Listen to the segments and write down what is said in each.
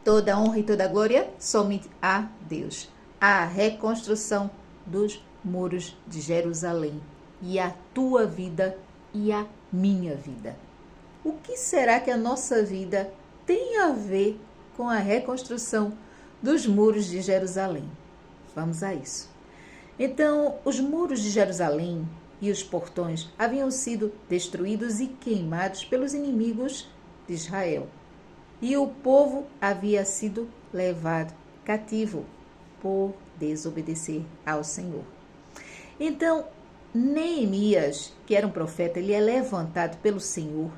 Toda honra e toda glória somente a Deus. A reconstrução dos muros de Jerusalém e a tua vida e a minha vida. O que será que a nossa vida tem a ver com a reconstrução dos muros de Jerusalém? Vamos a isso. Então, os muros de Jerusalém e os portões haviam sido destruídos e queimados pelos inimigos de Israel. E o povo havia sido levado cativo por desobedecer ao Senhor. Então, Neemias, que era um profeta, ele é levantado pelo Senhor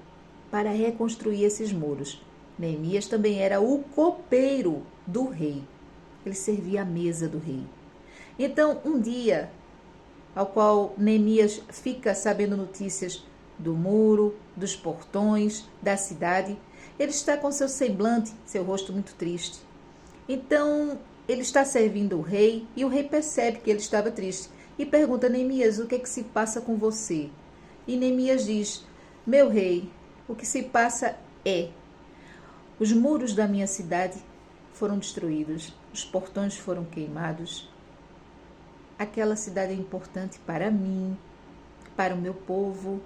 para reconstruir esses muros. Neemias também era o copeiro do rei. Ele servia à mesa do rei. Então, um dia, ao qual Neemias fica sabendo notícias do muro, dos portões, da cidade, ele está com seu semblante, seu rosto muito triste. Então, ele está servindo o rei e o rei percebe que ele estava triste e pergunta a Neemias: o que é que se passa com você? E Neemias diz: meu rei, o que se passa é: os muros da minha cidade foram destruídos, os portões foram queimados. Aquela cidade é importante para mim, para o meu povo,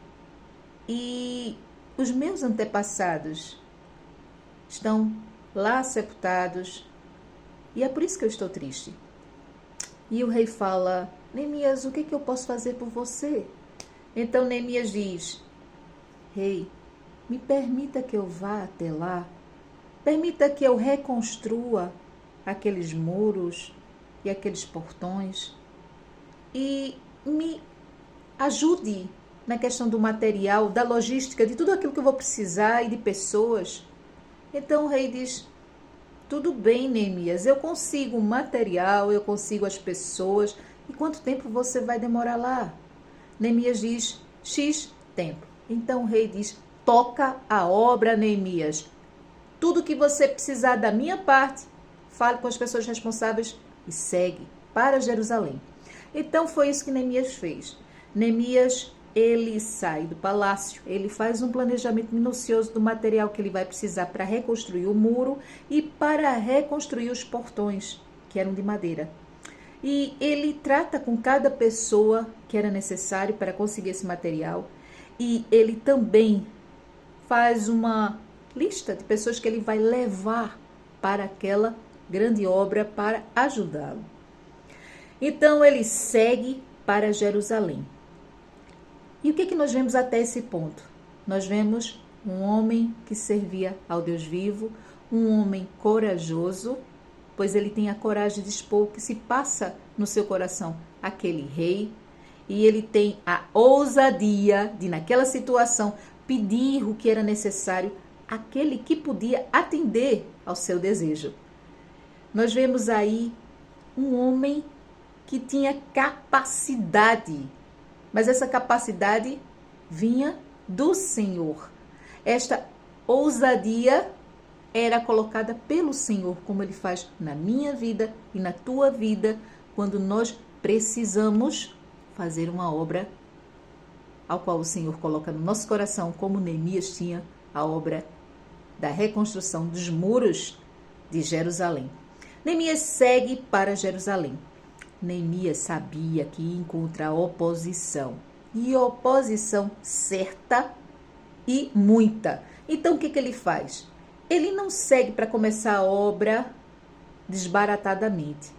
e os meus antepassados estão lá sepultados, e é por isso que eu estou triste. E o rei fala: Neemias, o que eu posso fazer por você? Então Neemias diz: rei, me permita que eu vá até lá, permita que eu reconstrua aqueles muros e aqueles portões e me ajude na questão do material, da logística, de tudo aquilo que eu vou precisar e de pessoas. Então o rei diz: tudo bem, Neemias, eu consigo o material, eu consigo as pessoas. E quanto tempo você vai demorar lá? Neemias diz: X tempo. Então o rei diz: toca a obra, Neemias. Tudo que você precisar da minha parte, fale com as pessoas responsáveis e segue para Jerusalém. Então foi isso que Neemias fez. Neemias, ele sai do palácio, ele faz um planejamento minucioso do material que ele vai precisar para reconstruir o muro e para reconstruir os portões, que eram de madeira. E ele trata com cada pessoa que era necessário para conseguir esse material. E ele também faz uma lista de pessoas que ele vai levar para aquela grande obra para ajudá-lo. Então ele segue para Jerusalém. E o que nós vemos até esse ponto? Nós vemos um homem que servia ao Deus vivo, um homem corajoso, pois ele tem a coragem de expor o que se passa no seu coração, aquele rei, e ele tem a ousadia de, naquela situação, pedir o que era necessário àquele que podia atender ao seu desejo. Nós vemos aí um homem que tinha capacidade, mas essa capacidade vinha do Senhor. Esta ousadia era colocada pelo Senhor, como Ele faz na minha vida e na tua vida, quando nós precisamos fazer uma obra ao qual o Senhor coloca no nosso coração, como Neemias tinha a obra da reconstrução dos muros de Jerusalém. Neemias segue para Jerusalém. Neemias sabia que ia encontrar oposição, e oposição certa e muita. Então o que ele faz? Ele não segue para começar a obra desbaratadamente,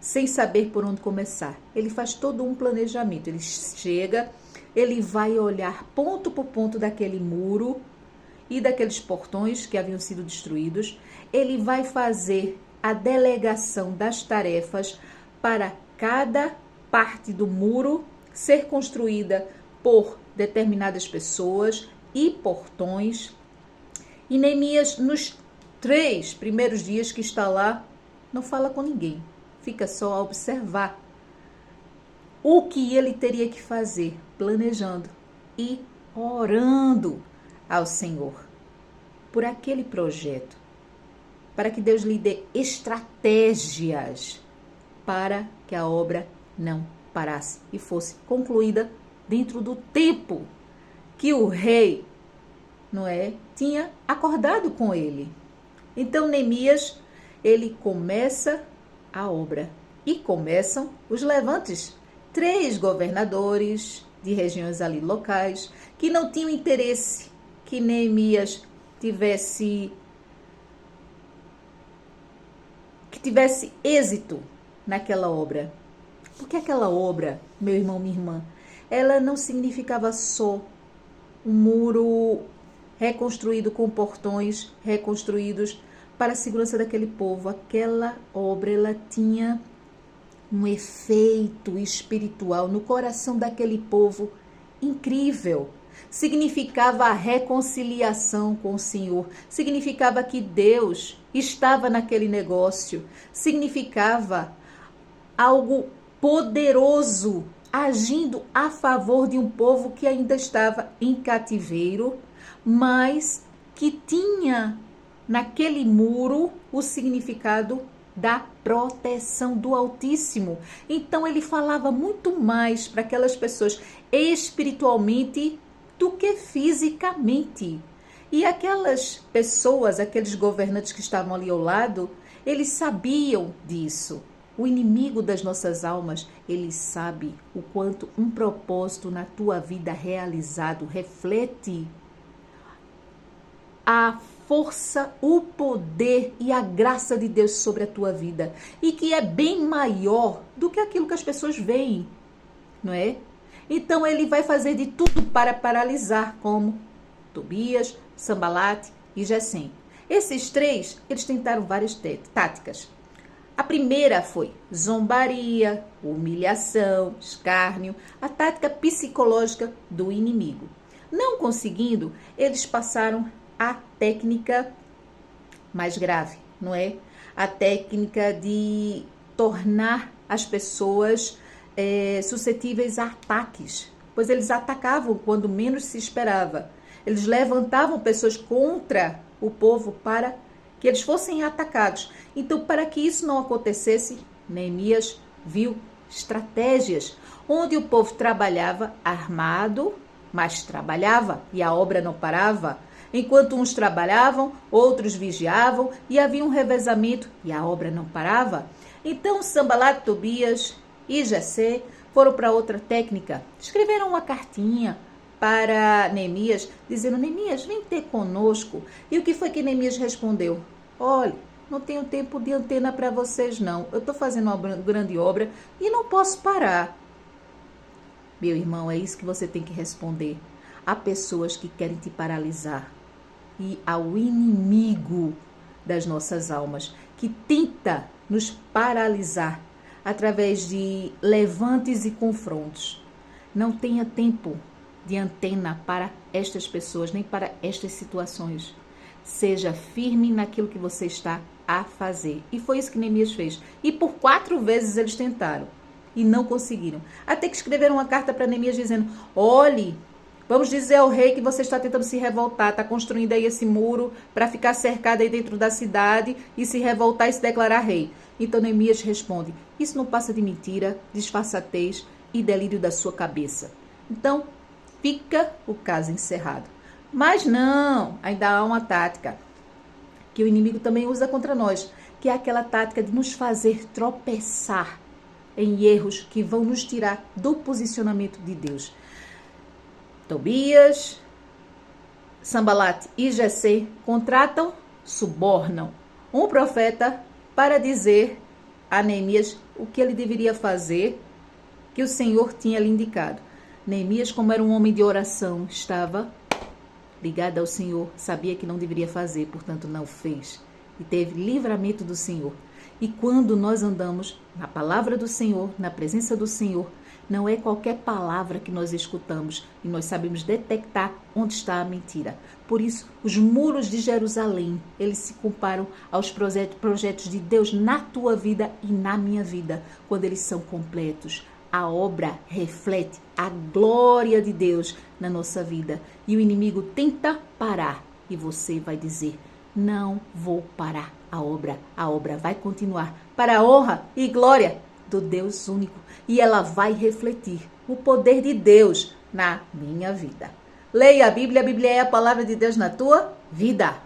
sem saber por onde começar. Ele faz todo um planejamento. Ele chega, ele vai olhar ponto por ponto daquele muro e daqueles portões que haviam sido destruídos. Ele vai fazer a delegação das tarefas para cada parte do muro ser construída por determinadas pessoas e portões. E Neemias, nos 3 primeiros dias que está lá, não fala com ninguém, fica só a observar o que ele teria que fazer, planejando e orando ao Senhor por aquele projeto, para que Deus lhe dê estratégias para que a obra não parasse e fosse concluída dentro do tempo que o rei, não é, tinha acordado com ele. Então Neemias, ele começa a obra e começam os levantes. 3 governadores de regiões ali locais que não tinham interesse que Neemias tivesse êxito naquela obra. Porque aquela obra, meu irmão, minha irmã, ela não significava só um muro reconstruído com portões reconstruídos para a segurança daquele povo. Aquela obra, ela tinha um efeito espiritual no coração daquele povo incrível. Significava a reconciliação com o Senhor, significava que Deus estava naquele negócio, significava algo poderoso agindo a favor de um povo que ainda estava em cativeiro, mas que tinha naquele muro o significado da proteção do Altíssimo. Então ele falava muito mais para aquelas pessoas espiritualmente do que fisicamente. E aquelas pessoas, aqueles governantes que estavam ali ao lado, eles sabiam disso. O inimigo das nossas almas, ele sabe o quanto um propósito na tua vida realizado reflete a força, o poder e a graça de Deus sobre a tua vida. E que é bem maior do que aquilo que as pessoas veem, não é? Então ele vai fazer de tudo para paralisar, como Tobias, Sambalate e Gesem. Esses 3, eles tentaram várias táticas. A primeira foi zombaria, humilhação, escárnio, a tática psicológica do inimigo. Não conseguindo, eles passaram a técnica mais grave, não é? A técnica de tornar as pessoas suscetíveis a ataques, pois eles atacavam quando menos se esperava. Eles levantavam pessoas contra o povo para que eles fossem atacados. Então, para que isso não acontecesse, Neemias viu estratégias onde o povo trabalhava armado, mas trabalhava e a obra não parava. Enquanto uns trabalhavam, outros vigiavam e havia um revezamento e a obra não parava. Então, Sambalate, Tobias e Gesem foram para outra técnica. Escreveram uma cartinha para Neemias, dizendo: Neemias, vem ter conosco. E o que foi que Neemias respondeu? Olha, não tenho tempo de antena para vocês não. Eu estou fazendo uma grande obra e não posso parar. Meu irmão, é isso que você tem que responder. Há pessoas que querem te paralisar e ao inimigo das nossas almas que tenta nos paralisar através de levantes e confrontos. Não tenha tempo de antena para estas pessoas, nem para estas situações. Seja firme naquilo que você está a fazer. E foi isso que Neemias fez. E por 4 vezes eles tentaram e não conseguiram. Até que escreveram uma carta para Neemias dizendo: olhe, vamos dizer ao rei que você está tentando se revoltar, está construindo aí esse muro para ficar cercado aí dentro da cidade e se revoltar e se declarar rei. Então Neemias responde: isso não passa de mentira, disfarçatez e delírio da sua cabeça. Então, fica o caso encerrado. Mas não, ainda há uma tática que o inimigo também usa contra nós, que é aquela tática de nos fazer tropeçar em erros que vão nos tirar do posicionamento de Deus. Tobias, Sambalate e Gesem contratam, subornam um profeta para dizer a Neemias o que ele deveria fazer, que o Senhor tinha lhe indicado. Neemias, como era um homem de oração, estava ligado ao Senhor, sabia que não deveria fazer, portanto não fez. E teve livramento do Senhor. E quando nós andamos na palavra do Senhor, na presença do Senhor, não é qualquer palavra que nós escutamos e nós sabemos detectar onde está a mentira. Por isso, os muros de Jerusalém, eles se comparam aos projetos de Deus na tua vida e na minha vida, quando eles são completos. A obra reflete a glória de Deus na nossa vida. E o inimigo tenta parar. E você vai dizer: não vou parar a obra vai continuar para a honra e glória do Deus único. E ela vai refletir o poder de Deus na minha vida. Leia a Bíblia é a palavra de Deus na tua vida.